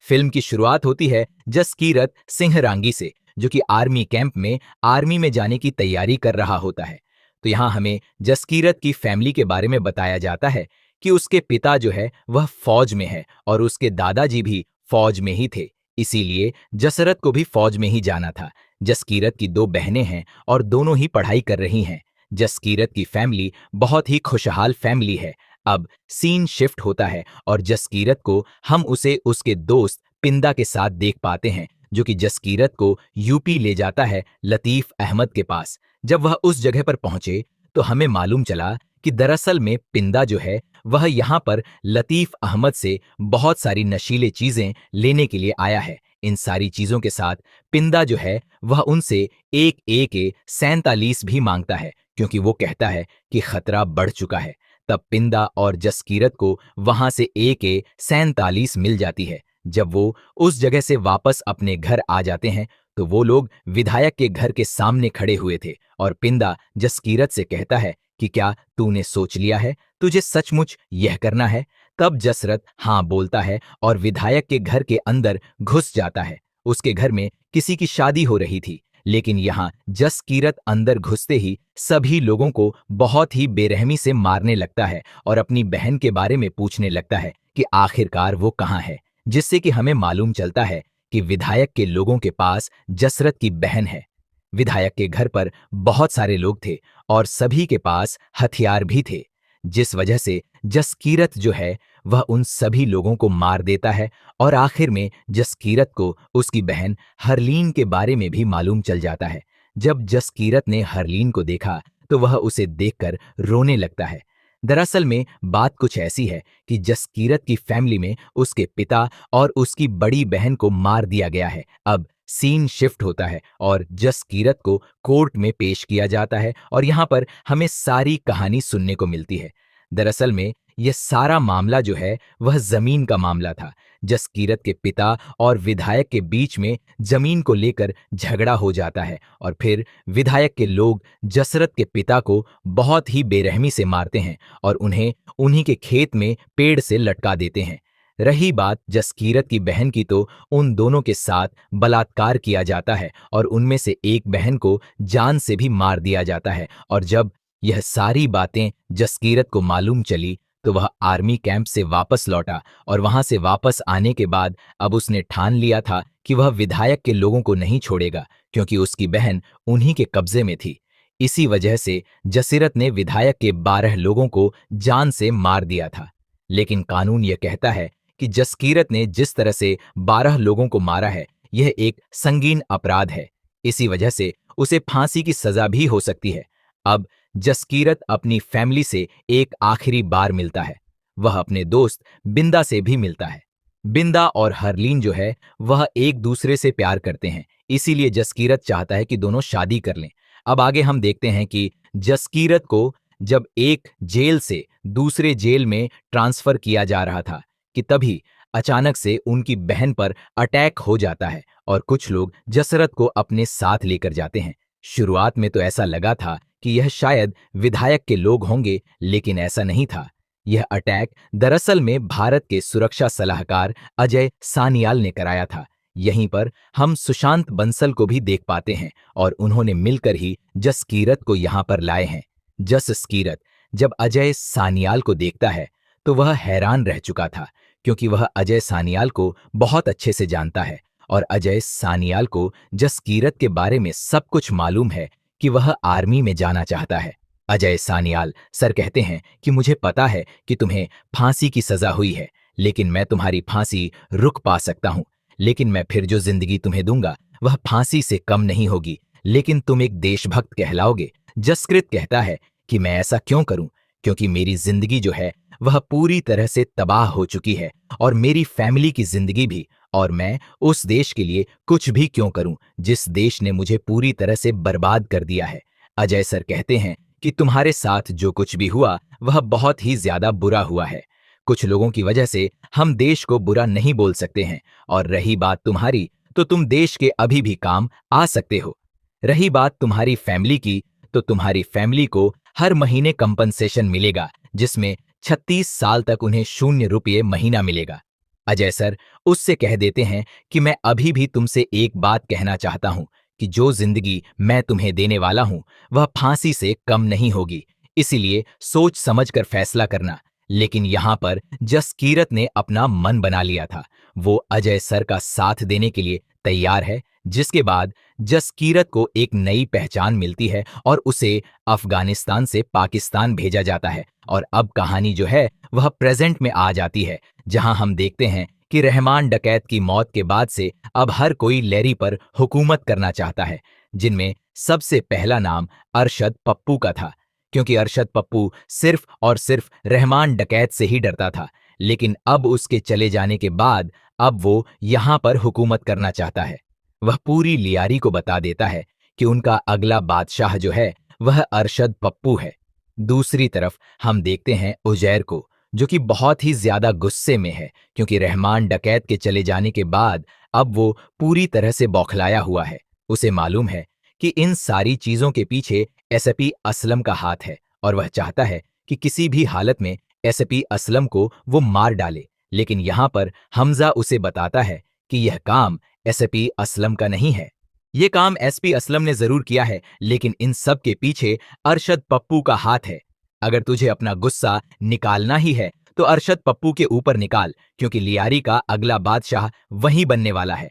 Film की शुरुआत होती है जसकीरत सिंहरांगी से, जो कि आर्मी कैंप में आर्मी में जाने की तैयारी कर रहा होता है। तो यहाँ हमें जसकीरत की फैमिली के बारे में बताया जाता है कि उसके पिता जो है वह फौज में है और उसके दादाजी भी फौज में ही थे। इसीलिए जसरत को भी फौज में ही जाना था। जसकीरत की दो बहनें हैं और दोनों ही पढ़ाई कर रही हैं। जसकीरत की फैमिली बहुत ही खुशहाल फैमिली है। अब सीन शिफ्ट होता है और जसकीरत को हम उसे उसके दोस्त पिंदा के साथ देख पाते हैं, जो कि जसकीरत को यूपी ले जाता है लतीफ अहमद के पास। जब वह उस जगह पर पहुंचे तो हमें मालूम चला कि दरअसल में पिंदा जो है वह यहाँ पर लतीफ अहमद से बहुत सारी नशीले चीजें लेने के लिए आया है। इन सारी चीजों के साथ पिंदा जो है वह उनसे एक AK-47 भी मांगता है, क्योंकि वो कहता है कि खतरा बढ़ चुका है। तब पिंदा और जसकीरत को वहां से AK-47 मिल जाती है। जब वो उस जगह से वापस अपने घर आ जाते हैं तो वो लोग विधायक के घर के सामने खड़े हुए थे और पिंदा जसकीरत से कहता है कि क्या तूने सोच लिया है, तुझे सचमुच यह करना है? तब जसरत हाँ बोलता है और विधायक के घर के अंदर घुस जाता है। उसके घर में किसी की शादी हो रही थी, लेकिन यहाँ जसकीरत अंदर घुसते ही सभी लोगों को बहुत ही बेरहमी से मारने लगता है और अपनी बहन के बारे में पूछने लगता है कि आखिरकार वो कहाँ है, जिससे कि हमें मालूम चलता है कि विधायक के लोगों के पास जसरत की बहन है। विधायक के घर पर बहुत सारे लोग थे और सभी के पास हथियार भी थे, जिस वजह से जसकीरत जो है वह उन सभी लोगों को मार देता है और आखिर में जसकीरत को उसकी बहन हरलीन के बारे में भी मालूम चल जाता है। जब जसकीरत ने हरलीन को देखा तो वह उसे देखकर रोने लगता है। दरअसल में बात कुछ ऐसी है कि जसकीरत की फैमिली में उसके पिता और उसकी बड़ी बहन को मार दिया गया है। अब सीन शिफ्ट होता है और जसकीरत को कोर्ट में पेश किया जाता है और यहाँ पर हमें सारी कहानी सुनने को मिलती है। दरअसल में यह सारा मामला जो है वह जमीन का मामला था। जसकीरत के पिता और विधायक के बीच में जमीन को लेकर झगड़ा हो जाता है और फिर विधायक के लोग जसरत के पिता को बहुत ही बेरहमी से मारते हैं और उन्हें उन्हीं के खेत में पेड़ से लटका देते हैं। रही बात जसकीरत की बहन की, तो उन दोनों के साथ बलात्कार किया जाता है और उनमें से एक बहन को जान से भी मार दिया जाता है। और जब यह सारी बातें जसकीरत को मालूम चली तो वह आर्मी कैंप से वापस लौटा और वहां से वापस आने के बाद अब उसने ठान लिया था कि वह विधायक के लोगों को नहीं छोड़ेगा, क्योंकि उसकी बहन उन्हीं के कब्जे में थी। इसी वजह से जसीरत ने विधायक के 12 लोगों को जान से मार दिया था। लेकिन कानून यह कहता है कि जसकीरत ने जिस तरह से 12 लोगों को मारा है यह एक संगीन अपराध है। इसी वजह से उसे फांसी की सजा भी हो सकती है। अब जसकीरत अपनी फैमिली से एक आखिरी बार मिलता है। वह अपने दोस्त बिंदा से भी मिलता है। बिंदा और हरलीन जो है वह एक दूसरे से प्यार करते हैं, इसीलिए जसकीरत चाहता है कि दोनों शादी कर लें। अब आगे हम देखते हैं कि जसकीरत को जब एक जेल से दूसरे जेल में ट्रांसफर किया जा रहा था कि तभी अचानक से उनकी बहन पर अटैक हो जाता है और कुछ लोग जसरत को अपने साथ लेकर जाते हैं। शुरुआत में तो ऐसा लगा था कि यह शायद विधायक के लोग होंगे, लेकिन ऐसा नहीं था। यह अटैक दरअसल में भारत के सुरक्षा सलाहकार अजय सानियाल ने कराया था। यहीं पर हम सुशांत बंसल को भी देख पाते हैं और उन्होंने मिलकर ही जसकीरत को यहां पर लाए हैं। जसकीरत जब अजय सानियाल को देखता है तो वह हैरान रह चुका था, क्योंकि वह अजय सानियाल को बहुत अच्छे से जानता है और अजय सानियाल को जसकीरत के बारे में सब कुछ मालूम है कि वह आर्मी में जाना चाहता है। अजय सानियाल सर कहते हैं कि मुझे पता है कि तुम्हें फांसी की सजा हुई है, लेकिन मैं तुम्हारी फांसी रुक पा सकता हूं। लेकिन मैं फिर जो जिंदगी तुम्हें दूंगा वह फांसी से कम नहीं होगी, लेकिन तुम एक देशभक्त कहलाओगे। जसकृत कहता है कि मैं ऐसा क्यों करूं, क्योंकि मेरी जिंदगी जो है वह पूरी तरह से तबाह हो चुकी है और मेरी फैमिली की जिंदगी भी, और मैं उस देश के लिए कुछ भी क्यों करूं जिस देश ने मुझे पूरी तरह से बर्बाद कर दिया है। अजय सर कहते हैं कि तुम्हारे साथ जो कुछ भी हुआ वह बहुत ही ज्यादा बुरा हुआ है। कुछ लोगों की वजह से हम देश को बुरा नहीं बोल सकते हैं, और रही बात तुम्हारी, तो तुम देश के अभी भी काम आ सकते हो। रही बात तुम्हारी फैमिली की, तो तुम्हारी फैमिली को हर महीने कंपनसेशन मिलेगा, जिसमें 36 साल तक उन्हें 0 रुपये महीना मिलेगा। अजय सर उससे कह देते हैं कि मैं अभी भी तुमसे एक बात कहना चाहता हूं कि जो जिंदगी मैं तुम्हें देने वाला हूं वह फांसी से कम नहीं होगी, इसीलिए सोच समझकर फैसला करना। लेकिन यहां पर जसकीरत ने अपना मन बना लिया था। वो अजय सर का साथ देने के लिए तैयार है, जिसके बाद जसकीरत को एक नई पहचान मिलती है और उसे अफगानिस्तान से पाकिस्तान भेजा जाता है। और अब कहानी जो है वह प्रेजेंट में आ जाती है, जहां हम देखते हैं कि रहमान डकैत की मौत के बाद से अब हर कोई लैरी पर हुकूमत करना चाहता है, जिनमें सबसे पहला नाम अरशद पप्पू का था, क्योंकि अरशद पप्पू सिर्फ और सिर्फ रहमान डकैत से ही डरता था। लेकिन अब उसके चले जाने के बाद अब वो यहां पर हुकूमत करना चाहता है। वह पूरी लियारी को बता देता है कि उनका अगला बादशाह जो है वह अरशद पप्पू है। दूसरी तरफ हम देखते हैं उजैर को, जो कि बहुत ही ज्यादा गुस्से में है, क्योंकि रहमान डकैत के चले जाने के बाद अब वो पूरी तरह से बौखलाया हुआ है। उसे मालूम है कि इन सारी चीजों के पीछे एसपी असलम का हाथ है और वह चाहता है कि किसी भी हालत में एसपी असलम को वो मार डाले। लेकिन यहां पर हमजा उसे बताता है कि यह काम एसपी असलम का नहीं है। यह काम एसपी असलम ने जरूर किया है, लेकिन इन सब के पीछे अरशद पप्पू का हाथ है। अगर तुझे अपना गुस्सा निकालना ही है तो अरशद पप्पू के ऊपर निकाल, क्योंकि लियारी का अगला बादशाह वही बनने वाला है।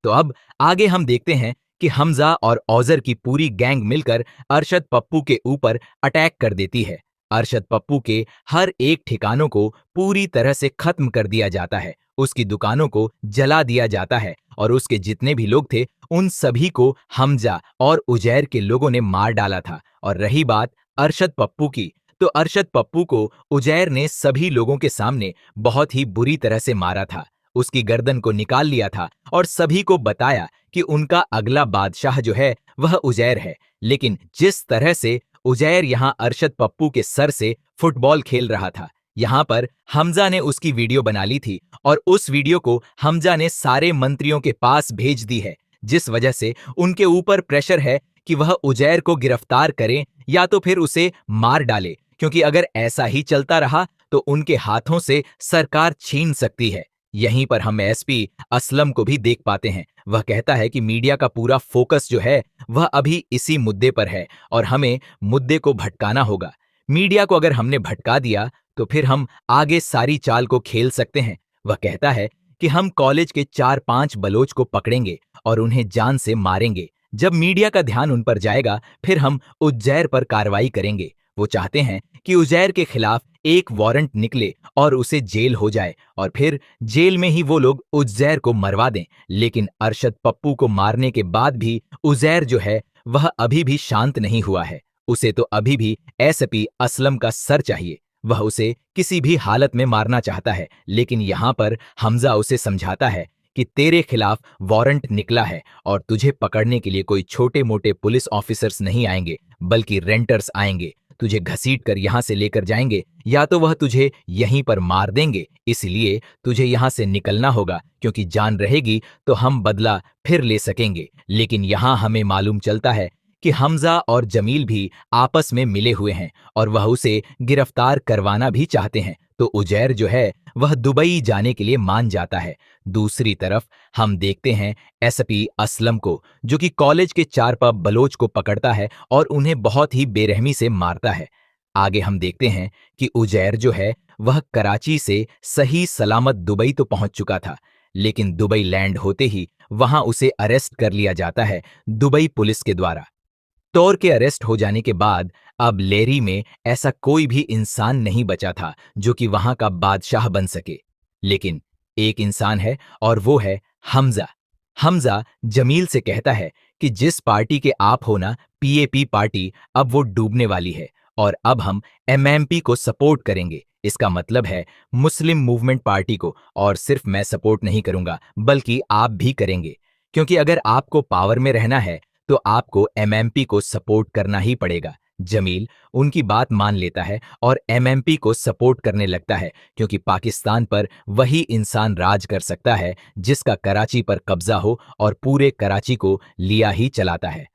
तो अब आगे हम देखते हैं कि हमजा और औजर की पूरी गैंग मिलकर अरशद पप्पू के ऊपर अटैक कर देती है। अरशद पप्पू के हर एक ठिकानों को पूरी तरह से खत्म कर दिया जाता है, उसकी दुकानों को जला दिया जाता है और उसके जितने भी लोग थे उन सभी को हमजा और उजैर के लोगों ने मार डाला था। और रही बात अरशद पप्पू की, तो अरशद पप्पू को उजैर ने सभी लोगों के सामने बहुत ही बुरी तरह से मारा था। उसकी गर्दन को निकाल लिया था और सभी को बताया कि उनका अगला बादशाह जो है वह उजैर है। लेकिन जिस तरह से उजैर यहां अरशद पप्पू के सर से फुटबॉल खेल रहा था, यहां पर हमजा ने उसकी वीडियो बना ली थी और उस वीडियो को हमजा ने सारे मंत्रियों के पास भेज दी है, जिस वजह से उनके ऊपर प्रेशर है कि वह उजैर को गिरफ्तार करें या तो फिर उसे मार डाले, क्योंकि अगर ऐसा ही चलता रहा तो उनके हाथों से सरकार छीन सकती है। यहीं पर हम एसपी असलम को भी देख पाते हैं। वह कहता है कि मीडिया का पूरा फोकस जो है वह अभी इसी मुद्दे पर है और हमें मुद्दे को भटकाना होगा। मीडिया को अगर हमने भटका दिया तो फिर हम आगे सारी चाल को खेल सकते हैं। वह कहता है कि हम कॉलेज के 4-5 बलोच को पकड़ेंगे और उन्हें जान से मारेंगे। जब मीडिया का ध्यान उन पर जाएगा फिर हम उज्जैर पर कार्रवाई करेंगे। वो चाहते हैं कि उजैर के खिलाफ एक वारंट निकले और उसे जेल हो जाए और फिर जेल में ही वो लोग उजैर को मरवा दें। लेकिन अरशद पप्पू को मारने के बाद भी उजैर जो है वह अभी भी शांत नहीं हुआ है। उसे तो अभी भी एसपी असलम का सर चाहिए। वह उसे किसी भी हालत में मारना चाहता है, लेकिन यहां पर हमजा उसे समझाता है कि तेरे खिलाफ वारंट निकला है और तुझे पकड़ने के लिए कोई छोटे मोटे पुलिस ऑफिसर्स नहीं आएंगे, बल्कि रेंटर्स आएंगे। तुझे घसीट कर यहां से लेकर जाएंगे या तो वह तुझे यहीं पर मार देंगे। इसलिए तुझे यहां से निकलना होगा, क्योंकि जान रहेगी तो हम बदला फिर ले सकेंगे। लेकिन यहां हमें मालूम चलता है कि हमजा और जमील भी आपस में मिले हुए हैं और वह उसे गिरफ्तार करवाना भी चाहते हैं। तो उजैर जो है वह दुबई जाने के लिए मान जाता है। दूसरी तरफ हम देखते हैं एसपी असलम को, जो कि कॉलेज के 4 बलोच को पकड़ता है और उन्हें बहुत ही बेरहमी से मारता है। आगे हम देखते हैं कि उजैर जो है वह कराची से सही सलामत दुबई तो पहुंच चुका था, लेकिन दुबई लैंड होते ही वहां उसे अरेस्ट कर लिया जाता है दुबई पुलिस के द्वारा। तौर के अरेस्ट हो जाने के बाद अब लेरी में ऐसा कोई भी इंसान नहीं बचा था जो कि वहां का बादशाह बन सके। लेकिन एक इंसान है और वो है हमजा। हमजा जमील से कहता है कि जिस पार्टी के आप हो ना, पीएपी पार्टी, अब वो डूबने वाली है और अब हम एमएमपी को सपोर्ट करेंगे। इसका मतलब है मुस्लिम मूवमेंट पार्टी को। और सिर्फ मैं सपोर्ट नहीं करूंगा बल्कि आप भी करेंगे, क्योंकि अगर आपको पावर में रहना है तो आपको एमएमपी को सपोर्ट करना ही पड़ेगा। जमील उनकी बात मान लेता है और एमएमपी को सपोर्ट करने लगता है, क्योंकि पाकिस्तान पर वही इंसान राज कर सकता है जिसका कराची पर कब्जा हो और पूरे कराची को लिया ही चलाता है।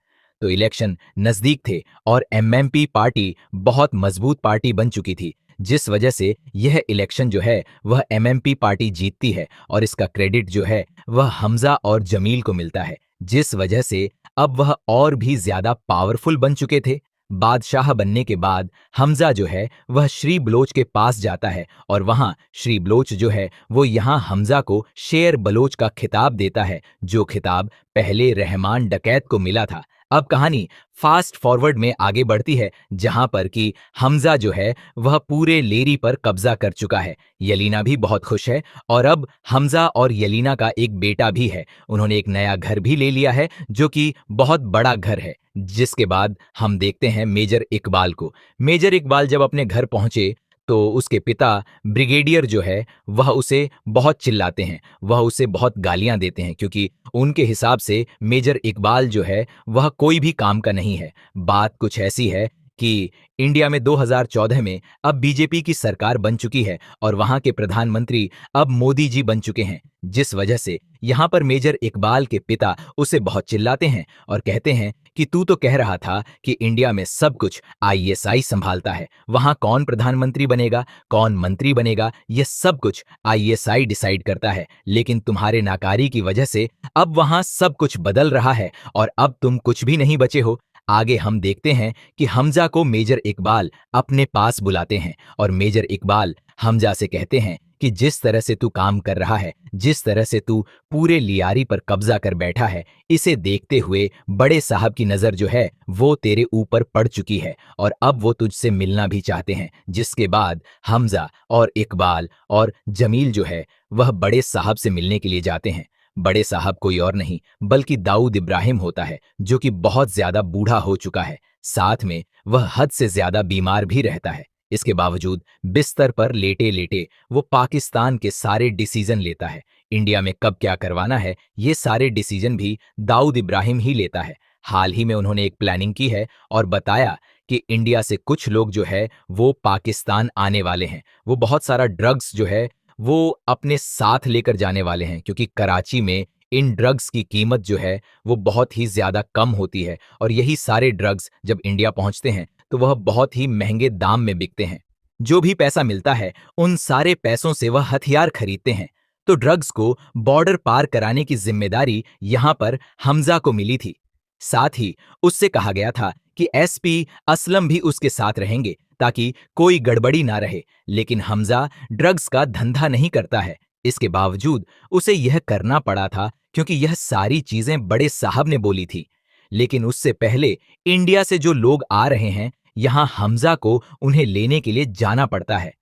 तो इलेक्शन नजदीक थे और एमएमपी पार्टी बहुत मजबूत पार्टी बन चुकी थी, जिस वजह से यह इलेक्शन जो है वह एमएमपी पार्टी जीतती है और इसका क्रेडिट जो है वह हमजा और जमील को मिलता है, जिस वजह से अब वह और भी ज्यादा पावरफुल बन चुके थे। बादशाह बनने के बाद हमजा जो है वह श्री बलोच के पास जाता है और वहां श्री बलोच जो है वो यहाँ हमजा को शेर बलोच का खिताब देता है, जो खिताब पहले रहमान डकैत को मिला था। अब कहानी फास्ट फॉरवर्ड में आगे बढ़ती है, जहां पर कि हमजा जो है वह पूरे लेरी पर कब्जा कर चुका है। यलीना भी बहुत खुश है और अब हमजा और यलीना का एक बेटा भी है। उन्होंने एक नया घर भी ले लिया है, जो कि बहुत बड़ा घर है। जिसके बाद हम देखते हैं मेजर इकबाल को। मेजर इकबाल जब अपने घर पहुंचे तो उसके पिता ब्रिगेडियर जो है वह उसे बहुत चिल्लाते हैं, वह उसे बहुत गालियां देते हैं, क्योंकि उनके हिसाब से मेजर इकबाल जो है वह कोई भी काम का नहीं है। बात कुछ ऐसी है कि इंडिया में 2014 में अब बीजेपी की सरकार बन चुकी है और वहां के प्रधानमंत्री अब मोदी जी बन चुके हैं, जिस वजह से यहां पर मेजर इकबाल के पिता उसे बहुत चिल्लाते हैं और कहते हैं कि तू तो कह रहा था कि इंडिया में सब कुछ आईएसआई संभालता है, वहां कौन प्रधानमंत्री बनेगा, कौन मंत्री बनेगा, यह सब कुछ आईएसआई डिसाइड करता है। लेकिन तुम्हारे नाकारी की वजह से अब वहां सब कुछ बदल रहा है और अब तुम कुछ भी नहीं बचे हो। आगे हम देखते हैं कि हमजा को मेजर इकबाल अपने पास बुलाते हैं और मेजर इकबाल हमजा से कहते हैं कि जिस तरह से तू काम कर रहा है, जिस तरह से तू पूरे लियारी पर कब्जा कर बैठा है, इसे देखते हुए बड़े साहब की नजर जो है वो तेरे ऊपर पड़ चुकी है और अब वो तुझसे मिलना भी चाहते हैं। जिसके बाद हमजा और इकबाल और जमील जो है वह बड़े साहब से मिलने के लिए जाते हैं। बड़े साहब कोई और नहीं बल्कि दाऊद इब्राहिम होता है, जो कि बहुत ज्यादा बूढ़ा हो चुका है। साथ में वह हद से ज्यादा बीमार भी रहता है। इसके बावजूद बिस्तर पर लेटे लेटे वो पाकिस्तान के सारे डिसीजन लेता है। इंडिया में कब क्या करवाना है ये सारे डिसीजन भी दाऊद इब्राहिम ही लेता है। हाल ही में उन्होंने एक प्लानिंग की है और बताया कि इंडिया से कुछ लोग जो है वो पाकिस्तान आने वाले हैं। वो बहुत सारा ड्रग्स जो है वो अपने साथ लेकर जाने वाले हैं, क्योंकि कराची में इन ड्रग्स की कीमत जो है वो बहुत ही ज्यादा कम होती है और यही सारे ड्रग्स जब इंडिया पहुंचते हैं तो वह बहुत ही महंगे दाम में बिकते हैं। जो भी पैसा मिलता है उन सारे पैसों से वह हथियार खरीदते हैं। तो ड्रग्स को बॉर्डर पार कराने की जिम्मेदारी यहां पर हमजा को मिली थी। साथ ही उससे कहा गया था कि एसपी असलम भी उसके साथ रहेंगे ताकि कोई गड़बड़ी ना रहे। लेकिन हमजा ड्रग्स का धंधा नहीं करता है। इसके बावजूद उसे यह करना पड़ा था, क्योंकि यह सारी चीजें बड़े साहब ने बोली थी। लेकिन उससे पहले इंडिया से जो लोग आ रहे हैं यहां हमजा को उन्हें लेने के लिए जाना पड़ता है।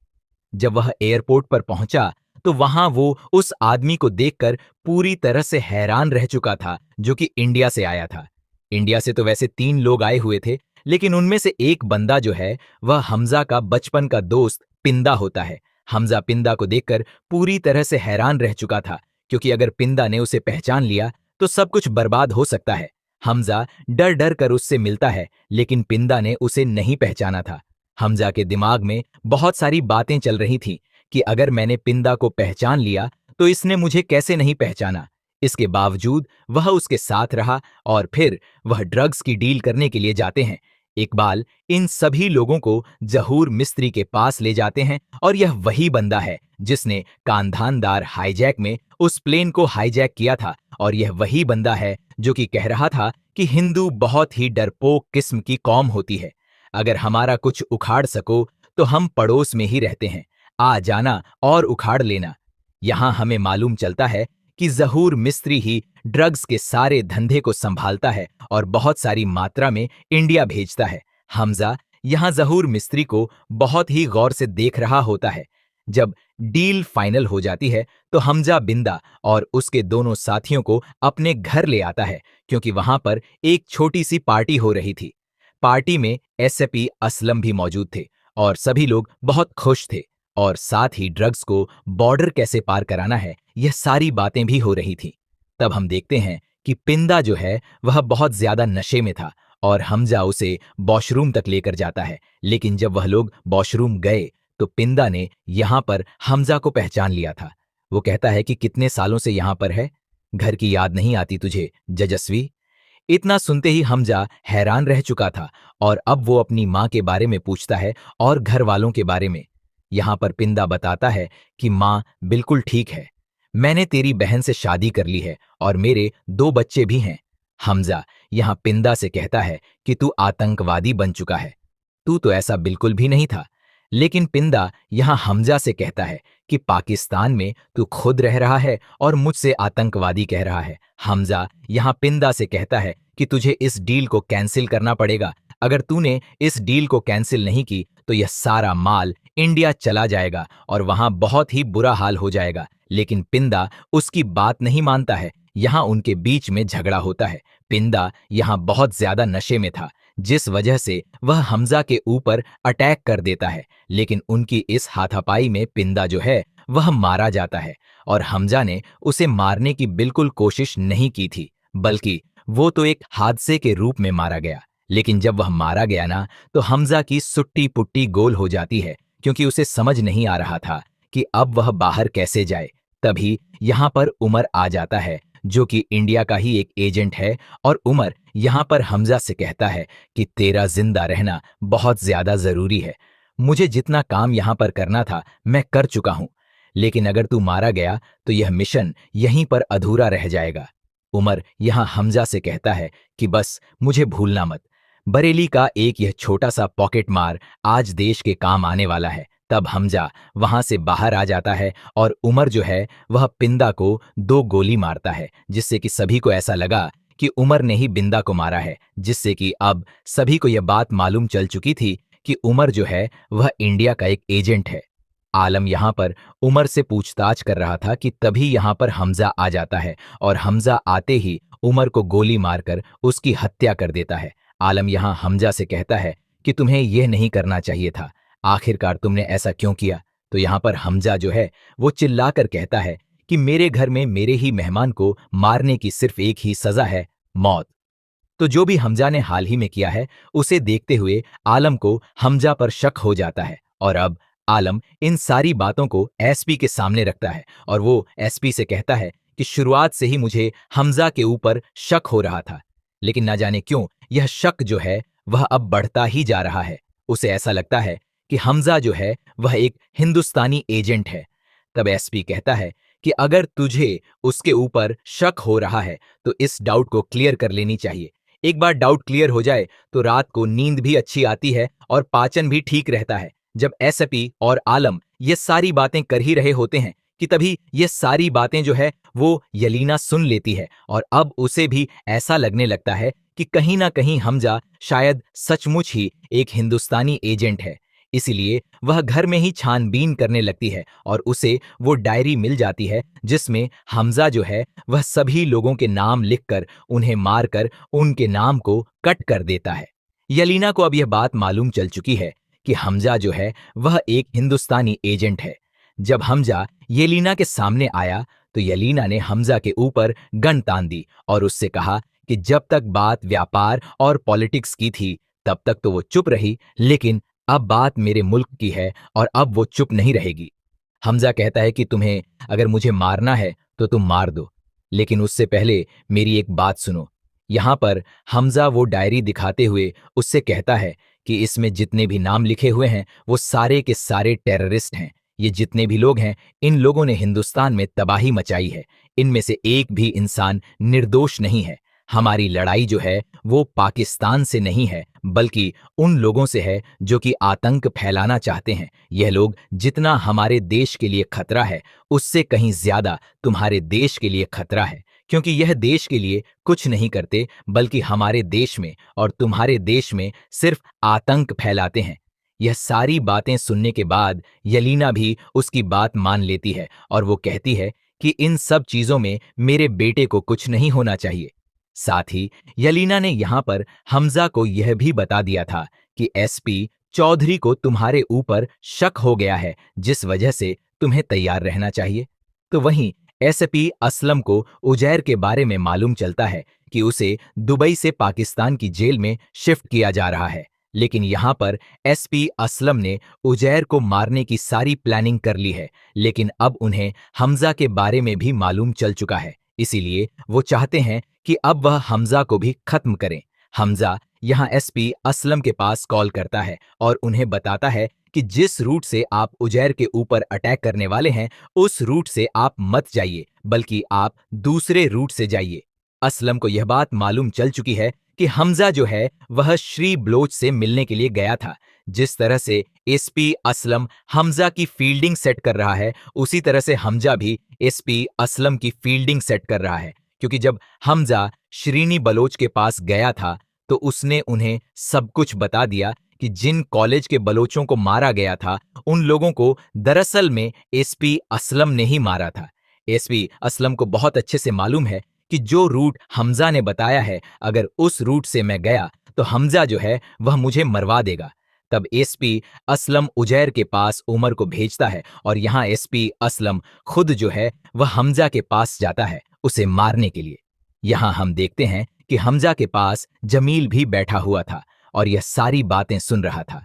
जब वह एयरपोर्ट पर पहुंचा तो वहां वो उस आदमी को देखकर पूरी तरह से हैरान रह चुका था, जो कि इंडिया से आया था। इंडिया से तो वैसे 3 लोग आए हुए थे, लेकिन उनमें से एक बंदा जो है वह हमजा का बचपन का दोस्त पिंदा होता है। हमजा पिंदा को देखकर पूरी तरह से हैरान रह चुका था, क्योंकि अगर पिंदा ने उसे पहचान लिया तो सब कुछ बर्बाद हो सकता है। हमजा डर डर कर उससे मिलता है, लेकिन पिंदा ने उसे नहीं पहचाना था। हमजा के दिमाग में बहुत सारी बातें चल रही थीं कि अगर मैंने पिंदा को पहचान लिया तो इसने मुझे कैसे नहीं पहचाना। इसके बावजूद वह उसके साथ रहा और फिर वह ड्रग्स की डील करने के लिए जाते हैं। इकबाल इन सभी लोगों को जहूर मिस्त्री के पास ले जाते हैं और यह वही बंदा है जिसने कांधानदार हाईजैक में उस प्लेन को हाईजैक किया था और यह वही बंदा है जो कि कह रहा था कि हिंदू बहुत ही डरपोक किस्म की कौम होती है। अगर हमारा कुछ उखाड़ सको तो हम पड़ोस में ही रहते हैं, आ जाना और उखाड़ लेना। यहां हमें मालूम चलता है कि जहूर मिस्त्री ही ड्रग्स के सारे धंधे को संभालता है और बहुत सारी मात्रा में इंडिया भेजता है। हमजा यहां जहूर मिस्त्री को बहुत ही गौर से देख रहा होता है। जब डील फाइनल हो जाती है तो हमजा बिंदा और उसके दोनों साथियों को अपने घर ले आता है, क्योंकि वहां पर एक छोटी सी पार्टी हो रही थी। पार्टी में एसपी असलम भी मौजूद थे और सभी लोग बहुत खुश थे और साथ ही ड्रग्स को बॉर्डर कैसे पार कराना है यह सारी बातें भी हो रही थी। तब हम देखते हैं कि पिंदा जो है वह बहुत ज्यादा नशे में था और हमजा उसे वॉशरूम तक लेकर जाता है। लेकिन जब वह लोग वॉशरूम गए तो पिंदा ने यहां पर हमजा को पहचान लिया था। वो कहता है कि कितने सालों से यहां पर है, घर की याद नहीं आती तुझे जजस्वी? इतना सुनते ही हमजा हैरान रह चुका था और अब वो अपनी मां के बारे में पूछता है और घर वालों के बारे में। यहाँ पर पिंदा बताता है कि माँ बिल्कुल ठीक है, मैंने तेरी बहन से शादी कर ली है और मेरे 2 बच्चे भी हैं। हमजा यहाँ पिंदा से कहता है कि तू आतंकवादी बन चुका है, तू तो ऐसा बिल्कुल भी नहीं था। लेकिन पिंदा यहाँ हमजा से कहता है कि पाकिस्तान में तू खुद रह रहा है और मुझसे आतंकवादी कह रहा है। हमजा यहाँ पिंदा से कहता है कि तुझे इस डील को कैंसिल करना पड़ेगा। अगर तूने इस डील को कैंसिल नहीं की तो यह सारा माल इंडिया चला जाएगा और वहां बहुत ही बुरा हाल हो जाएगा। लेकिन पिंदा उसकी बात नहीं मानता है। यहाँ उनके बीच में झगड़ा होता है। पिंदा यहाँ बहुत ज्यादा नशे में था, जिस वजह से वह हमजा के ऊपर अटैक कर देता है। लेकिन उनकी इस हाथापाई में पिंदा जो है वह मारा जाता है और हमजा ने उसे मारने की बिल्कुल कोशिश नहीं की थी, बल्कि वो तो एक हादसे के रूप में मारा गया। लेकिन जब वह मारा गया ना, तो हमजा की सुट्टी पुट्टी गोल हो जाती है, क्योंकि उसे समझ नहीं आ रहा था कि अब वह बाहर कैसे जाए। तभी यहाँ पर उमर आ जाता है, जो कि इंडिया का ही एक एजेंट है। और उमर यहाँ पर हमजा से कहता है कि तेरा जिंदा रहना बहुत ज्यादा जरूरी है। मुझे जितना काम यहाँ पर करना था मैं कर चुका हूं, लेकिन अगर तू मारा गया तो यह मिशन यहीं पर अधूरा रह जाएगा। उमर यहाँ हमजा से कहता है कि बस मुझे भूलना मत। बरेली का एक यह छोटा सा पॉकेट मार आज देश के काम आने वाला है। तब हमजा वहां से बाहर आ जाता है और उमर जो है वह पिंदा को 2 गोली मारता है, जिससे कि सभी को ऐसा लगा कि उमर ने ही बिंदा को मारा है। जिससे कि अब सभी को यह बात मालूम चल चुकी थी कि उमर जो है वह इंडिया का एक एजेंट है। आलम यहाँ पर उमर से पूछताछ कर रहा था कि तभी यहाँ पर हमजा आ जाता है और हमजा आते ही उमर को गोली मारकर उसकी हत्या कर देता है। आलम यहाँ हमजा से कहता है कि तुम्हें यह नहीं करना चाहिए था, आखिरकार तुमने ऐसा क्यों किया। तो यहाँ पर हमजा जो है वो चिल्लाकर कहता है कि मेरे घर में मेरे ही मेहमान को मारने की सिर्फ एक ही सजा है, मौत। तो जो भी हमजा ने हाल ही में किया है उसे देखते हुए आलम को हमजा पर शक हो जाता है और अब आलम इन सारी बातों को एसपी के सामने रखता है और वो एसपी से कहता है कि शुरुआत से ही मुझे हमजा के ऊपर शक हो रहा था, लेकिन ना जाने क्यों यह शक जो है वह अब बढ़ता ही जा रहा है। उसे ऐसा लगता है कि हमजा जो है वह एक हिंदुस्तानी एजेंट है। तब एसपी कहता है कि अगर तुझे उसके ऊपर शक हो रहा है तो इस डाउट को क्लियर कर लेनी चाहिए। एक बार डाउट क्लियर हो जाए तो रात को नींद भी अच्छी आती है और पाचन भी ठीक रहता है। जब एसपी और आलम ये सारी बातें कर ही रहे होते हैं कि तभी ये सारी बातें जो है वो यलीना सुन लेती है और अब उसे भी ऐसा लगने लगता है कि कहीं ना कहीं हमजा शायद सचमुच ही एक हिंदुस्तानी एजेंट है। इसीलिए वह घर में ही छानबीन करने लगती है और उसे वो डायरी मिल जाती है जिसमें हमजा जो है वह सभी लोगों के नाम लिखकर उन्हें मारकर उनके नाम को कट कर देता है। यलीना को अब यह बात मालूम चल चुकी है कि हमजा जो है वह एक हिंदुस्तानी एजेंट है। जब हमजा यलीना के सामने आया तो यलीना ने हमजा के ऊपर गन तान दी और उससे कहा कि जब तक बात व्यापार और पॉलिटिक्स की थी तब तक तो वो चुप रही, लेकिन अब बात मेरे मुल्क की है और अब वो चुप नहीं रहेगी। हमजा कहता है कि तुम्हें अगर मुझे मारना है तो तुम मार दो, लेकिन उससे पहले मेरी एक बात सुनो। यहाँ पर हमजा वो डायरी दिखाते हुए उससे कहता है कि इसमें जितने भी नाम लिखे हुए हैं वो सारे के सारे टेररिस्ट हैं। ये जितने भी लोग हैं इन लोगों ने हिंदुस्तान में तबाही मचाई है, इनमें से एक भी इंसान निर्दोष नहीं है। हमारी लड़ाई जो है वो पाकिस्तान से नहीं है बल्कि उन लोगों से है जो कि आतंक फैलाना चाहते हैं। यह लोग जितना हमारे देश के लिए खतरा है उससे कहीं ज्यादा तुम्हारे देश के लिए खतरा है, क्योंकि यह देश के लिए कुछ नहीं करते बल्कि हमारे देश में और तुम्हारे देश में सिर्फ आतंक फैलाते हैं। यह सारी बातें सुनने के बाद यलीना भी उसकी बात मान लेती है और वो कहती है कि इन सब चीजों में मेरे बेटे को कुछ नहीं होना चाहिए। साथ ही यलीना ने यहाँ पर हमजा को यह भी बता दिया था कि एसपी चौधरी को तुम्हारे ऊपर शक हो गया है, जिस वजह से तुम्हें तैयार रहना चाहिए। तो वहीं एसपी असलम को उजैर के बारे में मालूम चलता है कि उसे दुबई से पाकिस्तान की जेल में शिफ्ट किया जा रहा है, लेकिन यहाँ पर एसपी असलम ने उजैर को मारने की सारी प्लानिंग कर ली है, लेकिन अब उन्हें हमजा के बारे में भी मालूम चल चुका है। इसीलिए वो चाहते हैं कि अब वह हमजा को भी खत्म करें। हमजा यहाँ एसपी असलम के पास कॉल करता है और उन्हें बताता है कि जिस रूट से आप उजैर के ऊपर अटैक करने वाले हैं उस रूट से आप मत जाइए, बल्कि आप दूसरे रूट से जाइए। असलम को यह बात मालूम चल चुकी है कि हमजा जो है वह श्री बलोच से मिलने के लिए गया था। जिस तरह से एसपी असलम हमजा की फील्डिंग सेट कर रहा है, उसी तरह से हमजा भी एसपी असलम की फील्डिंग सेट कर रहा है, क्योंकि जब हमजा श्रीनी बलोच के पास गया था तो उसने उन्हें सब कुछ बता दिया कि जिन कॉलेज के बलोचों को मारा गया था उन लोगों को दरअसल में एसपी असलम ने ही मारा था। एसपी असलम को बहुत अच्छे से मालूम है कि जो रूट हमजा ने बताया है, अगर उस रूट से मैं गया तो हमजा जो है वह मुझे मरवा देगा। तब एसपी असलम उजैर के पास उमर को भेजता है और यहाँ एसपी असलम खुद जो है वह हमजा के पास जाता है उसे मारने के लिए। यहाँ हम देखते हैं कि हमजा के पास जमील भी बैठा हुआ था और यह सारी बातें सुन रहा था।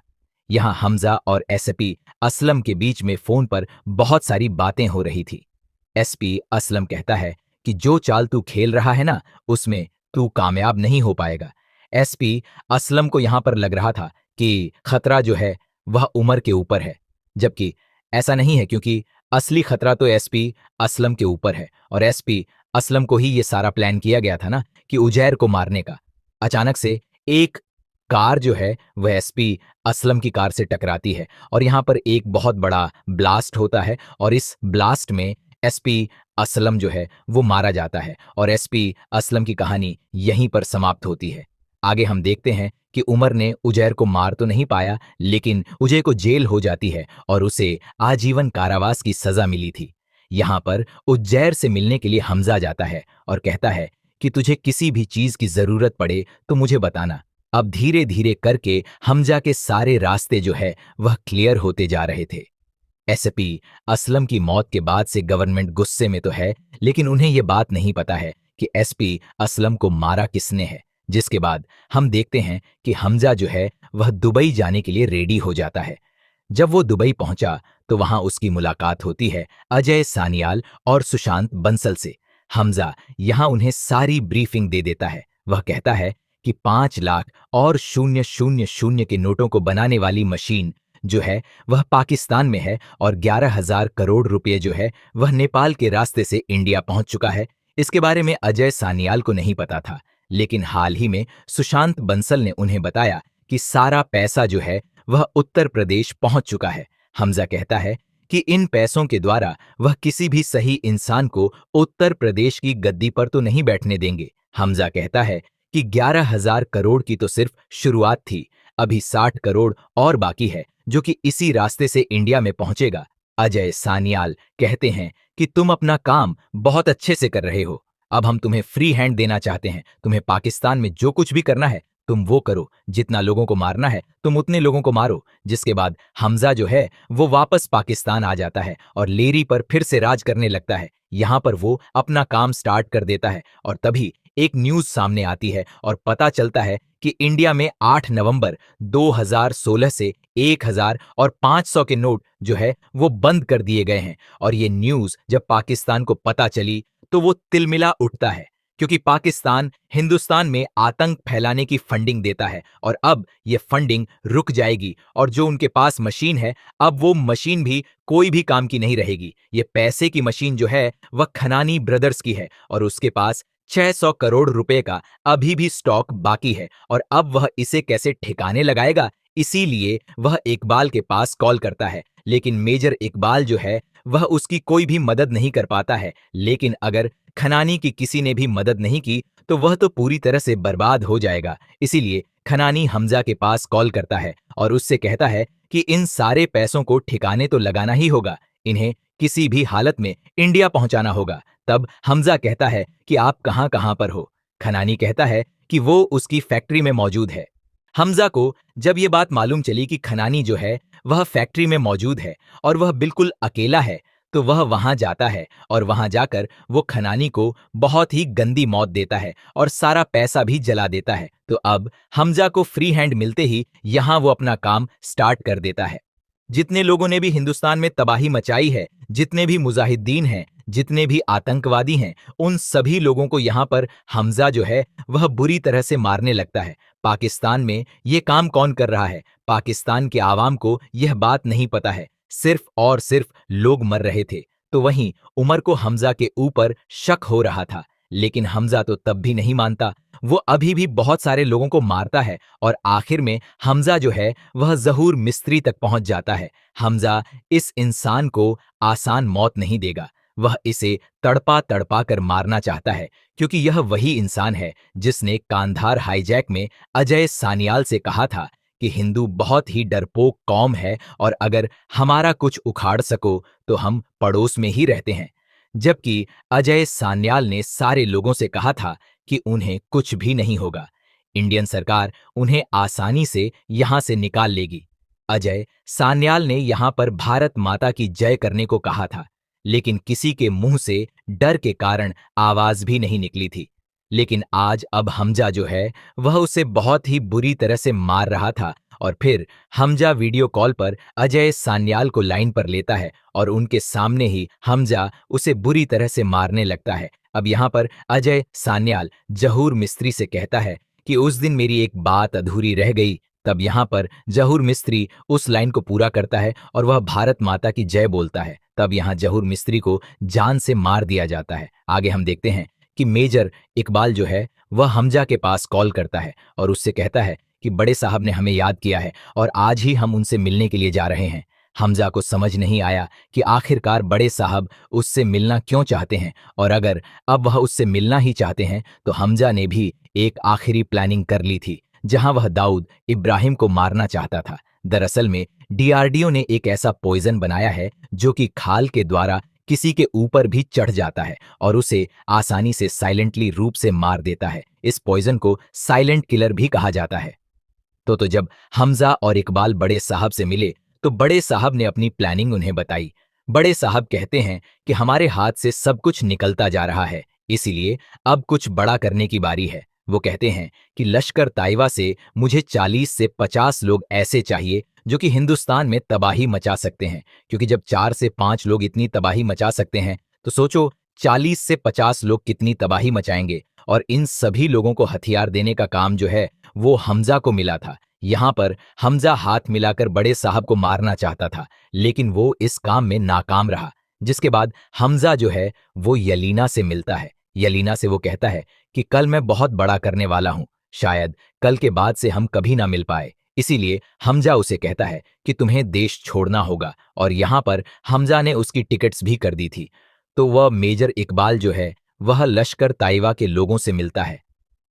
यहाँ हमजा और एसपी असलम के बीच में फोन पर बहुत सारी बातें हो रही थी। एसपी असलम कहता है कि जो चाल तू खेल रहा है ना, उसमें तू कामयाब नहीं हो पाएगा। एसपी असलम को यहां पर लग रहा था कि खतरा जो है वह उमर के ऊपर है, जबकि ऐसा नहीं है, क्योंकि असली खतरा तो एसपी असलम के ऊपर है और एसपी असलम को ही ये सारा प्लान किया गया था ना कि उजैर को मारने का। अचानक से एक कार जो है वह एसपी असलम की कार से टकराती है और यहां पर एक बहुत बड़ा ब्लास्ट होता है और इस ब्लास्ट में एसपी असलम जो है वो मारा जाता है और एसपी असलम की कहानी यहीं पर समाप्त होती है। आगे हम देखते हैं कि उमर ने उजैर को मार तो नहीं पाया, लेकिन उजैर को जेल हो जाती है और उसे आजीवन कारावास की सजा मिली थी। यहाँ पर उजैर से मिलने के लिए हमजा जाता है और कहता है कि तुझे किसी भी चीज की जरूरत पड़े तो मुझे बताना। अब धीरे धीरे करके हमजा के सारे रास्ते जो है वह क्लियर होते जा रहे थे। एसपी असलम की मौत के बाद से गवर्नमेंट गुस्से में तो है, लेकिन उन्हें यह बात नहीं पता है कि एसपी असलम को मारा किसने है। जिसके बाद हम देखते हैं कि हमजा जो है वह दुबई जाने के लिए रेडी हो जाता है। जब वो दुबई पहुंचा तो वहां उसकी मुलाकात होती है अजय सानियाल और सुशांत बंसल से। हमजा यहां उन्हें सारी ब्रीफिंग दे देता है। वह कहता है कि 5 लाख और 000 के नोटों को बनाने वाली मशीन जो है वह पाकिस्तान में है और 11,000 करोड़ रुपए जो है वह नेपाल के रास्ते से इंडिया पहुंच चुका है। इसके बारे में अजय सानियाल को नहीं पता था, लेकिन हाल ही में सुशांत बंसल ने उन्हें बताया कि सारा पैसा जो है वह उत्तर प्रदेश पहुंच चुका है। हमजा कहता है कि इन पैसों के द्वारा वह किसी भी सही इंसान को उत्तर प्रदेश की गद्दी पर तो नहीं बैठने देंगे। हमजा कहता है कि 11,000 करोड़ की तो सिर्फ शुरुआत थी, अभी 60 करोड़ और बाकी है जो कि इसी रास्ते से इंडिया में पहुंचेगा। अजय सानियाल कहते हैं कि तुम अपना काम बहुत अच्छे से कर रहे हो, अब हम तुम्हें फ्री हैंड देना चाहते हैं। तुम्हें पाकिस्तान में जो कुछ भी करना है तुम वो करो, जितना लोगों को मारना है तुम उतने लोगों को मारो। जिसके बाद हमजा जो है वो वापस पाकिस्तान आ जाता है और लेरी पर फिर से राज करने लगता है। यहाँ पर वो अपना काम स्टार्ट कर देता है और तभी एक न्यूज सामने आती है और पता चलता है कि इंडिया में 8 नवंबर 2016 से 1000 और 500 के नोट जो है वो बंद कर दिए गए हैं। और ये न्यूज जब पाकिस्तान को पता चली तो वो तिलमिला उठता है, क्योंकि पाकिस्तान हिंदुस्तान में आतंक फैलाने की फंडिंग देता है और अब ये फंडिंग रुक जाएगी और जो उनके पास मशीन है अब वो मशीन भी कोई भी काम की नहीं रहेगी। ये पैसे की मशीन जो है वह खनानी ब्रदर्स की है और उसके पास 600 करोड़ रुपए का अभी भी स्टॉक बाकी है और अब वह इसे कैसे ठिकाने लगाएगा, इसीलिए वह इकबाल के पास कॉल करता है। लेकिन मेजर इकबाल जो है वह उसकी कोई भी मदद नहीं कर पाता है। लेकिन अगर खनानी की किसी ने भी मदद नहीं की तो वह तो पूरी तरह से बर्बाद हो जाएगा। इसीलिए खनानी हमजा के पास कॉल करता है और उससे कहता है कि इन सारे पैसों को ठिकाने तो लगाना ही होगा, इन्हें किसी भी हालत में इंडिया पहुंचाना होगा। तब हमजा कहता है कि आप कहां कहां पर हो। खनानी कहता है कि वो उसकी फैक्ट्री में मौजूद है। हमजा को जब ये बात मालूम चली कि खनानी जो है वह फैक्ट्री में मौजूद है और वह बिल्कुल अकेला है, तो वह वहां जाता है और वहां जाकर वो खनानी को बहुत ही गंदी मौत देता है और सारा पैसा भी जला देता है। तो अब हमजा को फ्री हैंड मिलते ही यहां वो अपना काम स्टार्ट कर देता है। जितने लोगों ने भी हिंदुस्तान में तबाही मचाई है, जितने भी मुजाहिदीन हैं, जितने भी आतंकवादी हैं उन सभी लोगों को यहाँ पर हमजा जो है वह बुरी तरह से मारने लगता है। पाकिस्तान में ये काम कौन कर रहा है? पाकिस्तान के आवाम को यह बात नहीं पता है, सिर्फ और सिर्फ लोग मर रहे थे। तो वहीं उमर को हमजा के ऊपर शक हो रहा था, लेकिन हमजा तो तब भी नहीं मानता। वो अभी भी बहुत सारे लोगों को मारता है और आखिर में हमजा जो है वह जहूर मिस्त्री तक पहुंच जाता है। हमजा इस इंसान को आसान मौत नहीं देगा, वह इसे तड़पा तड़पा कर मारना चाहता है, क्योंकि यह वही इंसान है जिसने कांधार हाईजैक में अजय सान्याल से कहा था कि हिंदू बहुत ही डरपोक कौम है और अगर हमारा कुछ उखाड़ सको तो हम पड़ोस में ही रहते हैं। जबकि अजय सान्याल ने सारे लोगों से कहा था कि उन्हें कुछ भी नहीं होगा, इंडियन सरकार उन्हें आसानी से यहां से निकाल लेगी। अजय सान्याल ने यहां पर भारत माता की जय करने को कहा था, लेकिन किसी के मुंह से डर के कारण आवाज भी नहीं निकली थी। लेकिन आज अब हमजा जो है वह उसे बहुत ही बुरी तरह से मार रहा था और फिर हमजा वीडियो कॉल पर अजय सान्याल को लाइन पर लेता है और उनके सामने ही हमजा उसे बुरी तरह से मारने लगता है। अब यहाँ पर अजय सान्याल जहूर मिस्त्री से कहता है कि उस दिन मेरी एक बात अधूरी रह गई। तब यहाँ पर जहूर मिस्त्री उस लाइन को पूरा करता है और वह भारत माता की जय बोलता है। तब यहाँ जहूर मिस्त्री को जान से मार दिया जाता है। आगे हम देखते हैं कि मेजर इकबाल जो है वह हमजा के पास कॉल करता है और उससे कहता है कि बड़े साहब ने हमें याद किया है और आज ही हम उनसे मिलने के लिए जा रहे हैं। हमजा को समझ नहीं आया कि आखिरकार बड़े साहब उससे मिलना क्यों चाहते हैं, और अगर अब वह उससे मिलना ही चाहते हैं तो हमजा ने भी एक आखिरी प्लानिंग कर ली थी, जहां वह दाऊद इब्राहिम को मारना चाहता था। दरअसल में डीआरडीओ ने एक ऐसा पॉइजन बनाया है जो कि खाल के द्वारा किसी के ऊपर भी चढ़ जाता है और उसे आसानी से साइलेंटली रूप से मार देता है। इस पॉइजन को साइलेंट किलर भी कहा जाता है। तो जब हमजा और इकबाल बड़े साहब से मिले तो बड़े साहब ने अपनी प्लानिंग उन्हें बताई। बड़े साहब कहते हैं कि हमारे हाथ से सब कुछ निकलता जा रहा है, इसीलिए अब कुछ बड़ा करने की बारी है। वो कहते हैं कि लश्कर ताइवा से मुझे 40 से 50 लोग ऐसे चाहिए जो कि हिंदुस्तान में तबाही मचा सकते हैं, क्योंकि जब 4 से 5 लोग इतनी तबाही मचा सकते हैं तो सोचो 40 से 50 लोग कितनी तबाही मचाएंगे। और इन सभी लोगों को हथियार देने का काम जो है वो हमजा को मिला था। यहाँ पर हमजा हाथ मिलाकर बड़े साहब को मारना चाहता था, लेकिन वो इस काम में नाकाम रहा। जिसके बाद हमजा जो है वो यलीना से मिलता है। यलीना से वो कहता है कि कल मैं बहुत बड़ा करने वाला हूं, शायद कल के बाद से हम कभी ना मिल पाए। इसीलिए हमजा उसे कहता है कि तुम्हें देश छोड़ना होगा, और यहाँ पर हमजा ने उसकी टिकट्स भी कर दी थी। तो वह मेजर इकबाल जो है वह लश्कर ताइवा के लोगों से मिलता है,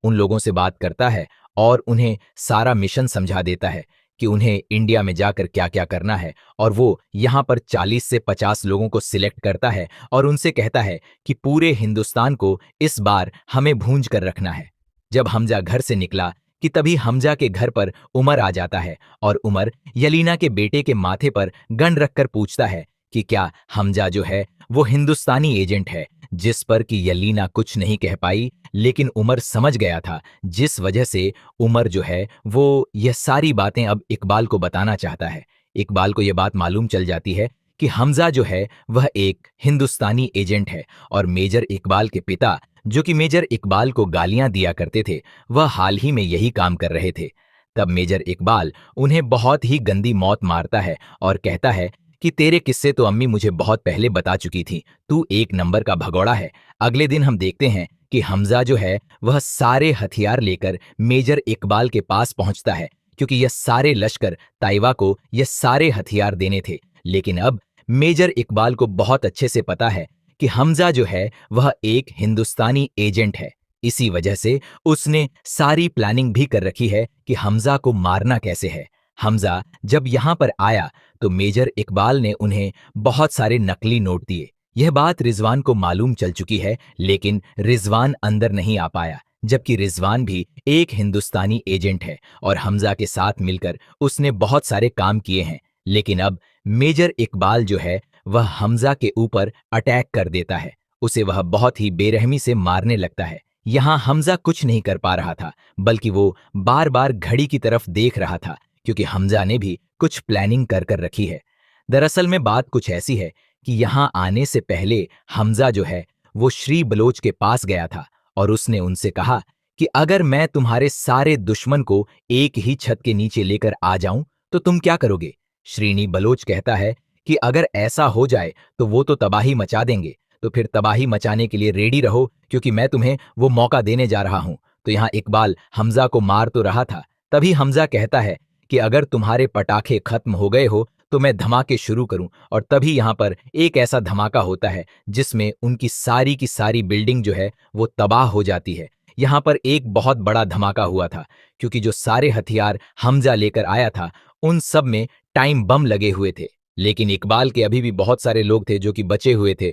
उन लोगों से बात करता है और उन्हें सारा मिशन समझा देता है कि उन्हें इंडिया में जाकर क्या क्या करना है। और वो यहाँ पर 40 से 50 लोगों को सिलेक्ट करता है और उनसे कहता है कि पूरे हिंदुस्तान को इस बार हमें भूंज कर रखना है। जब हमजा घर से निकला कि तभी हमजा के घर पर उमर आ जाता है और उमर यलीना के बेटे के माथे पर गन रखकर पूछता है कि क्या हमजा जो है वो हिंदुस्तानी एजेंट है, जिस पर कि यलीना कुछ नहीं कह पाई। लेकिन उमर समझ गया था, जिस वजह से उमर जो है वो यह सारी बातें अब इकबाल को बताना चाहता है। इकबाल को यह बात मालूम चल जाती है कि हमजा जो है वह एक हिंदुस्तानी एजेंट है और मेजर इकबाल के पिता, जो कि मेजर इकबाल को गालियां दिया करते थे, वह हाल ही में यही काम कर रहे थे। तब मेजर इकबाल उन्हें बहुत ही गंदी मौत मारता है और कहता है कि तेरे किस्से तो अम्मी मुझे बहुत पहले बता चुकी थी, तू एक नंबर का भगोड़ा है। अगले दिन हम देखते हैं कि हमजा जो है वह सारे हथियार लेकर मेजर इकबाल के पास पहुंचता है, क्योंकि यह सारे लश्कर ताइवा को यह सारे हथियार देने थे। लेकिन अब मेजर इकबाल को बहुत अच्छे से पता है कि हमजा जो है वह एक हिंदुस्तानी एजेंट है। इसी वजह से उसने सारी प्लानिंग भी कर रखी है कि हमजा को मारना कैसे है। हमजा जब यहां पर आया तो मेजर इकबाल ने उन्हें बहुत सारे नकली नोट दिए। यह बात रिजवान को मालूम चल चुकी है, लेकिन रिजवान अंदर नहीं आ पाया, जबकि रिजवान भी एक हिंदुस्तानी एजेंट है और हमजा के साथ मिलकर उसने बहुत सारे काम किए हैं। लेकिन अब मेजर इकबाल जो है वह हमजा के ऊपर अटैक कर देता है, उसे वह बहुत ही बेरहमी से मारने लगता है। यहां हमजा कुछ नहीं कर पा रहा था, बल्कि वो बार बार घड़ी की तरफ देख रहा था, क्योंकि हमजा ने भी कुछ प्लानिंग कर रखी है। दरअसल में बात कुछ ऐसी है कि यहाँ आने से पहले हमजा जो है वो श्री बलोच के पास गया था और उसने उनसे कहा कि अगर मैं तुम्हारे सारे दुश्मन को एक ही छत के नीचे लेकर आ जाऊं तो तुम क्या करोगे। श्रीनी बलोच कहता है कि अगर ऐसा हो जाए तो वो तो तबाही मचा देंगे, तो फिर तबाही मचाने के लिए रेडी रहो, क्योंकि मैं तुम्हें वो मौका देने जा रहा हूं। तो यहाँ इकबाल हमजा को मार तो रहा था, तभी हमजा कहता है कि अगर तुम्हारे पटाखे खत्म हो गए हो तो मैं धमाके शुरू करूं। और तभी यहाँ पर एक ऐसा धमाका होता है जिसमें उनकी सारी की सारी बिल्डिंग जो है वो तबाह हो जाती है। यहाँ पर एक बहुत बड़ा धमाका हुआ था, क्योंकि जो सारे हथियार हमजा लेकर आया था उन सब में टाइम बम लगे हुए थे, लेकिन इकबाल के अभी भी बहुत सारे लोग थे जो कि बचे हुए थे।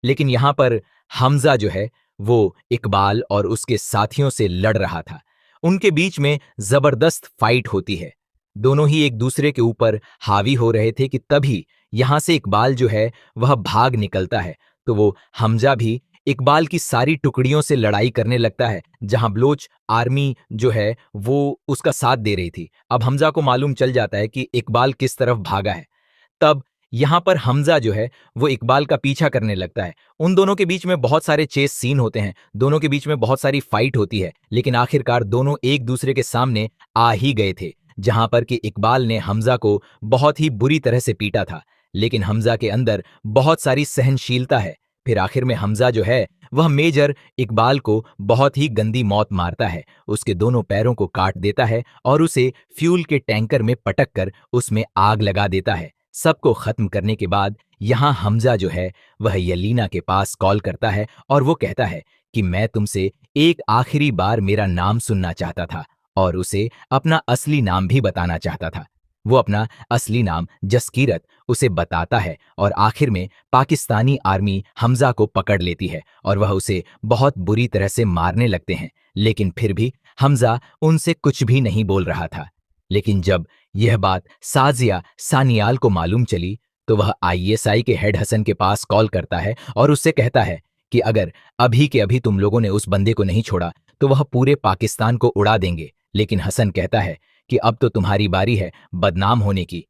लेकिन यहाँ पर हमजा जो है वो इकबाल और उसके साथियों से लड़ रहा था। उनके बीच में जबरदस्त फाइट होती है, दोनों ही एक दूसरे के ऊपर हावी हो रहे थे कि तभी यहां से इकबाल जो है वह भाग निकलता है। तो वो हमजा भी इकबाल की सारी टुकड़ियों से लड़ाई करने लगता है, जहां बलोच आर्मी जो है वो उसका साथ दे रही थी। अब हमजा को मालूम चल जाता है कि इकबाल किस तरफ भागा है। तब यहां पर हमजा जो है वो इकबाल का पीछा करने लगता है। उन दोनों के बीच में बहुत सारे चेस सीन होते हैं, दोनों के बीच में बहुत सारी फाइट होती है, लेकिन आखिरकार दोनों एक दूसरे के सामने आ ही गए थे, जहां पर कि इकबाल ने हमजा को बहुत ही बुरी तरह से पीटा था, लेकिन हमजा के अंदर बहुत सारी सहनशीलता है। फिर आखिर में हमजा जो है वह मेजर इकबाल को बहुत ही गंदी मौत मारता है, उसके दोनों पैरों को काट देता है और उसे फ्यूल के टैंकर में पटक कर उसमें आग लगा देता है। सबको खत्म करने के बाद यहां हमजा जो है वह यलीना के पास कॉल करता है और वो कहता है कि मैं तुमसे एक आखिरी बार मेरा नाम सुनना चाहता था, और उसे अपना असली नाम भी बताना चाहता था। वो अपना असली नाम जसकीरत उसे बताता है और आखिर में पाकिस्तानी आर्मी हमजा को पकड़ लेती है और वह उसे बहुत बुरी तरह से मारने लगते हैं, लेकिन फिर भी हमजा उनसे कुछ भी नहीं बोल रहा था। लेकिन जब यह बात साजिया सानियाल को मालूम चली तो वह आईएसआई के हेड हसन के पास कॉल करता है और उससे कहता है कि अगर अभी के अभी तुम लोगों ने उस बंदे को नहीं छोड़ा तो वह पूरे पाकिस्तान को उड़ा देंगे। लेकिन हसन कहता है कि अब तो तुम्हारी बारी है बदनाम होने की।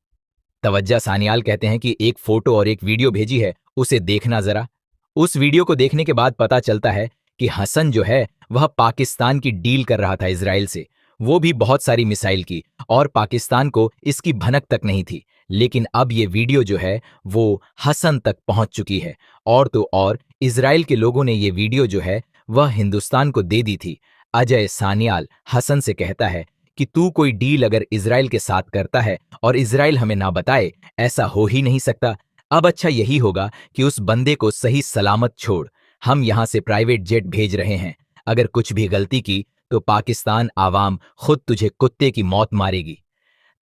तवज्जा सानियाल कहते हैं कि एक फोटो और एक वीडियो भेजी है, उसे देखना जरा। उस वीडियो को देखने के बाद पता चलता है कि हसन जो है वह पाकिस्तान की डील कर रहा था इजराइल से, वो भी बहुत सारी मिसाइल की, और पाकिस्तान को इसकी भनक तक नहीं थी। लेकिन अब ये वीडियो जो है वो हसन तक पहुंच चुकी है, और तो और इजराइल के लोगों ने ये वीडियो जो है वह हिंदुस्तान को दे दी थी। अजय सानियाल हसन से कहता है कि तू कोई डील अगर इजराइल के साथ करता है और इजराइल हमें ना बताए, ऐसा हो ही नहीं सकता। अब अच्छा यही होगा कि उस बंदे को सही सलामत छोड़, हम यहां से प्राइवेट जेट भेज रहे हैं। अगर कुछ भी गलती की तो पाकिस्तान आवाम खुद तुझे कुत्ते की मौत मारेगी।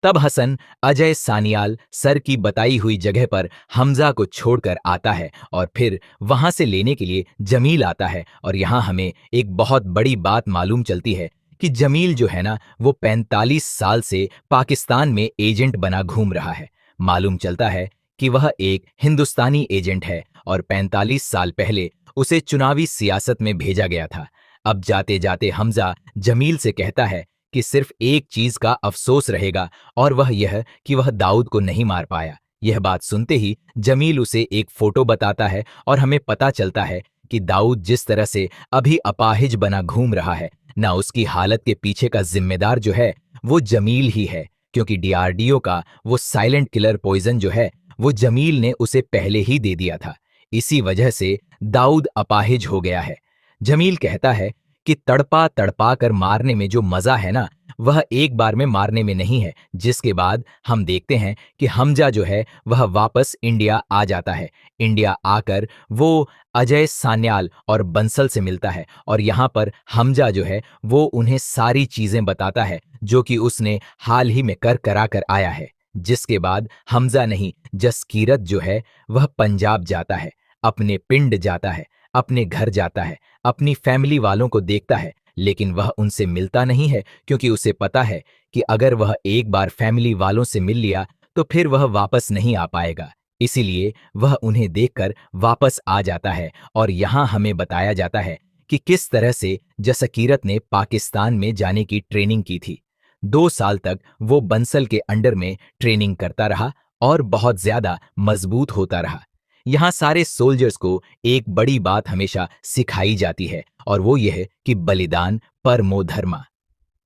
तब हसन अजय सानियाल सर की बताई हुई जगह पर हमजा को छोड़कर आता है और फिर वहां से लेने के लिए जमील आता है। और यहां हमें एक बहुत बड़ी बात मालूम चलती है कि जमील जो है ना वो 45 साल से पाकिस्तान में एजेंट बना घूम रहा है। मालूम चलता है कि वह एक हिंदुस्तानी एजेंट है और 45 साल पहले उसे चुनावी सियासत में भेजा गया था। अब जाते जाते हमजा जमील से कहता है कि सिर्फ एक चीज का अफसोस रहेगा, और वह यह कि वह दाऊद को नहीं मार पाया। यह बात सुनते ही जमील उसे एक फोटो बताता है और हमें पता चलता है कि दाऊद जिस तरह से अभी अपाहिज बना घूम रहा है ना, उसकी हालत के पीछे का जिम्मेदार जो है वो जमील ही है, क्योंकि डीआरडीओ का वो साइलेंट किलर पॉइजन जो है वो जमील ने उसे पहले ही दे दिया था। इसी वजह से दाऊद अपाहिज हो गया है। जमील कहता है कि तड़पा तड़पा कर मारने में जो मजा है ना, वह एक बार में मारने में नहीं है। जिसके बाद हम देखते हैं कि हमजा जो है वह वापस इंडिया आ जाता है। इंडिया आकर वो अजय सान्याल और बंसल से मिलता है और यहाँ पर हमजा जो है वो उन्हें सारी चीजें बताता है जो कि उसने हाल ही में करा कर आया है। जिसके बाद हमजा नहीं, जसकीरत जो है वह पंजाब जाता है, अपने पिंड जाता है, अपने घर जाता है, अपनी फैमिली वालों को देखता है, लेकिन वह उनसे मिलता नहीं है, क्योंकि उसे पता है कि अगर वह एक बार फैमिली वालों से मिल लिया तो फिर वह वापस नहीं आ पाएगा। इसीलिए वह उन्हें देखकर वापस आ जाता है। और यहां हमें बताया जाता है कि किस तरह से जसकीरत ने पाकिस्तान में जाने की ट्रेनिंग की थी। 2 साल तक वो बंसल के अंडर में ट्रेनिंग करता रहा और बहुत ज्यादा मजबूत होता रहा। यहाँ सारे सोल्जर्स को एक बड़ी बात हमेशा सिखाई जाती है और वो यह है कि बलिदान परमो धर्मा।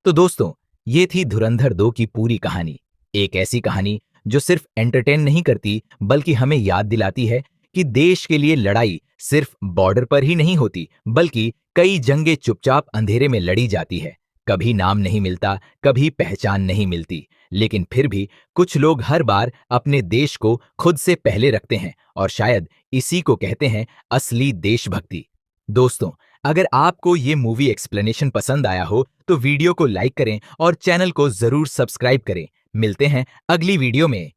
तो दोस्तों, ये थी धुरंधर 2 की पूरी कहानी। एक ऐसी कहानी जो सिर्फ एंटरटेन नहीं करती बल्कि हमें याद दिलाती है कि देश के लिए लड़ाई सिर्फ बॉर्डर पर ही नहीं होती, बल्कि कई जंगें चुपचाप अंधेरे में लड़ी जाती है। कभी नाम नहीं मिलता, कभी पहचान नहीं मिलती, लेकिन फिर भी कुछ लोग हर बार अपने देश को खुद से पहले रखते हैं और शायद इसी को कहते हैं असली देशभक्ति। दोस्तों, अगर आपको ये मूवी एक्सप्लेनेशन पसंद आया हो तो वीडियो को लाइक करें और चैनल को जरूर सब्सक्राइब करें। मिलते हैं अगली वीडियो में।